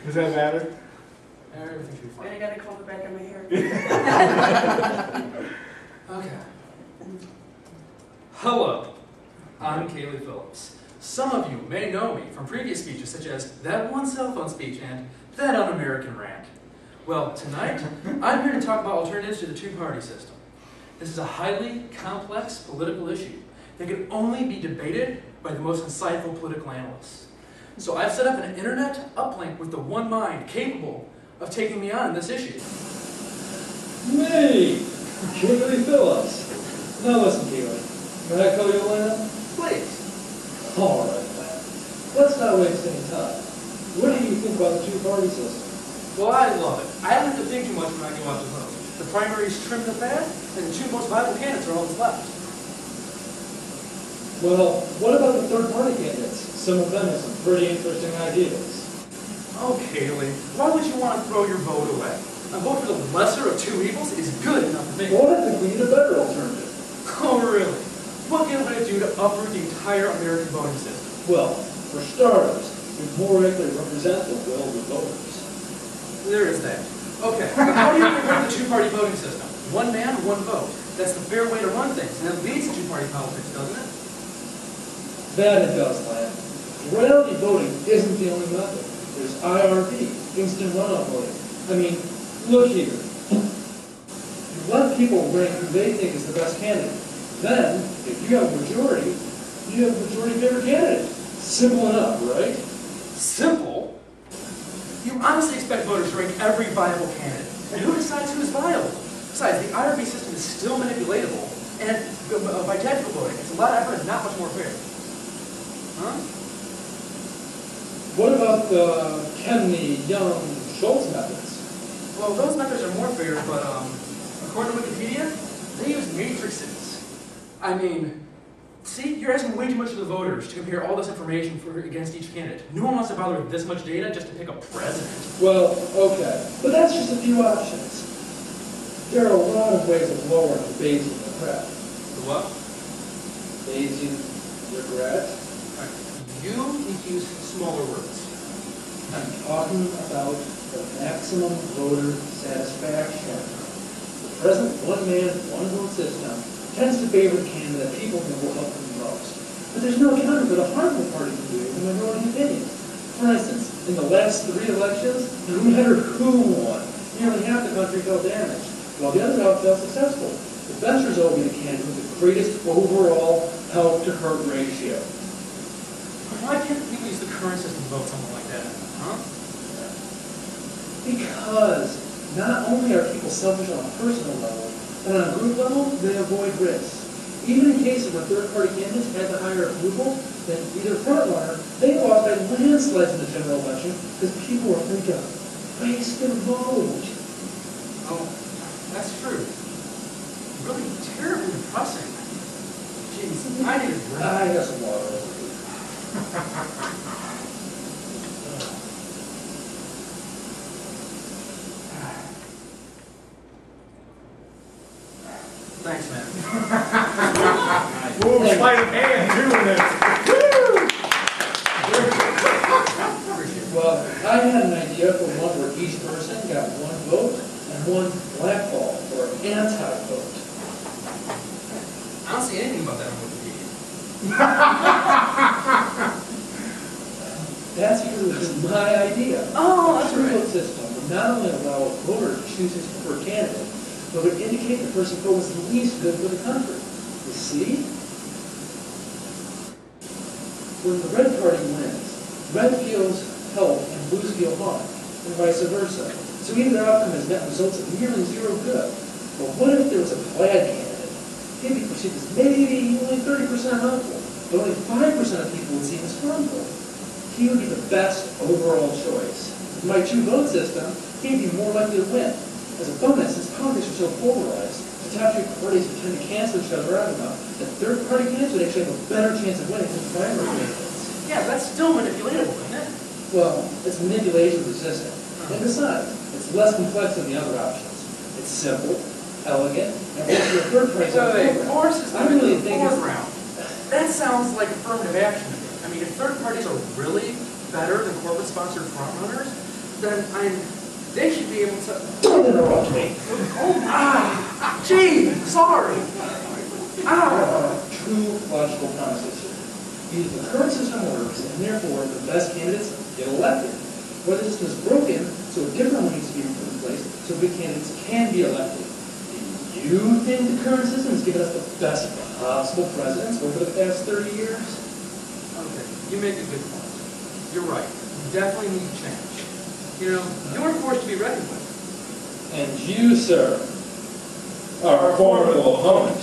Does that matter? Everything should be fine. I gotta comb the back of my hair. Okay. Hello, I'm Kaylee Phillips. Some of you may know me from previous speeches such as that one cell phone speech and that un-American rant. Well, tonight, I'm here to talk about alternatives to the two-party system. This is a highly complex political issue that can only be debated by the most insightful political analysts. So I've set up an internet uplink with the one mind capable of taking me on this issue. Me, Kaylee Phillips. Now listen, Kaylee. Can I call you Lana? Please. All right, Lana. Let's not waste any time. What do you think about the two-party system? Well, I love it. I don't have to think too much when I go out to vote. The primaries trim the fat, and the two most viable candidates are all that's left. Well, what about the third-party candidates? Some of them have some pretty interesting ideas. Oh, Kaylee, why would you want to throw your vote away? A vote for the lesser of two evils is good enough for me. Well, I think we need a better alternative. Oh, really? What can I do to uproot the entire American voting system? Well, for starters, we more likely represent the will of the voters. There is that. Okay, but how do you get rid of the two-party voting system? One man, one vote. That's the fair way to run things, and that leads to two-party politics, doesn't it? That it does, Lana. Reality voting isn't the only method. There's IRV, instant runoff voting. I mean, look here. You let people rank who they think is the best candidate. Then, if you have a majority, you have a majority favorite candidate. Simple enough, right? Simple? You honestly expect voters to rank every viable candidate. And who decides who is viable? Besides, the IRB system is still manipulatable, and by tactical voting, it's a lot of effort and not much more fair. Huh? What about the Kemney, Young, Schultz methods? Well, those methods are more fair, but according to Wikipedia, they use matrices. I mean, see, you're asking way too much of the voters to compare all this information against each candidate. No one wants to bother with this much data just to pick a president. Well, okay, but that's just a few options. There are a lot of ways of lowering the Bayesian regret. The what? Bayesian regret? You need to use smaller words. I'm talking about the maximum voter satisfaction. The present one-man, one-vote system tends to favor the candidate that people know will help them the most. But there's no accounting for the harm the party can do in the minority opinion. For instance, in the last 3 elections, no matter who won, nearly half the country felt damaged, while the other half felt successful. The best result will be the candidate with the greatest overall help-to-hurt ratio. Why can't people use the current system to vote something like that? Huh? Because not only are people selfish on a personal level, but on a group level, they avoid risks. Even in cases where third-party candidates had the higher approval than either frontrunner, they lost by landslides in the general election because people were afraid to waste their vote. Oh, that's true. Really terribly depressing. Jeez, I need a drink. I got some water over here. Thanks, man. Whoa, sleight of hand doing this. Well, I had an idea for one where each person got one vote and one blackball or anti-vote. I don't see anything about that on Wikipedia. That's because it was my idea. Oh, that's The right. two-vote system would not only allow a voter to choose his preferred candidate, but would indicate the person who was the least good for the country. You see? When the red party wins, red feels help and blues feel harm, and vice versa. So either outcome has net results of nearly zero good. But what if there was a plaid candidate? He'd be perceived as maybe only 30% helpful, but only 5% of people would see him as harmful. He would be the best overall choice. In my two-vote system, he'd be more likely to win. As a bonus, since politics are so polarized, the top 3 parties would tend to cancel each other out enough that third-party candidates would actually have a better chance of winning than primary candidates. Yeah, but that's still manipulatable, isn't it? Well, it's manipulation resistant. And besides, it's less complex than the other options. It's simple, elegant, and works for a third party. So the force is I really think it's foreground. That sounds like affirmative action to me. I mean, if third parties are really better than corporate-sponsored frontrunners, then they should be able to... Don't interrupt me. Gee, sorry. There are two logical premises here. Either the current system works, and therefore the best candidates get elected, or the system is broken, so a different one needs to be put in place, so good candidates can be elected. Do you think the current system has given us the best possible presidents over the past 30 years? Okay, you make a good point. You're right. We definitely need to change. You know, you're a force to be reckoned with. And you, sir, are a formidable opponent.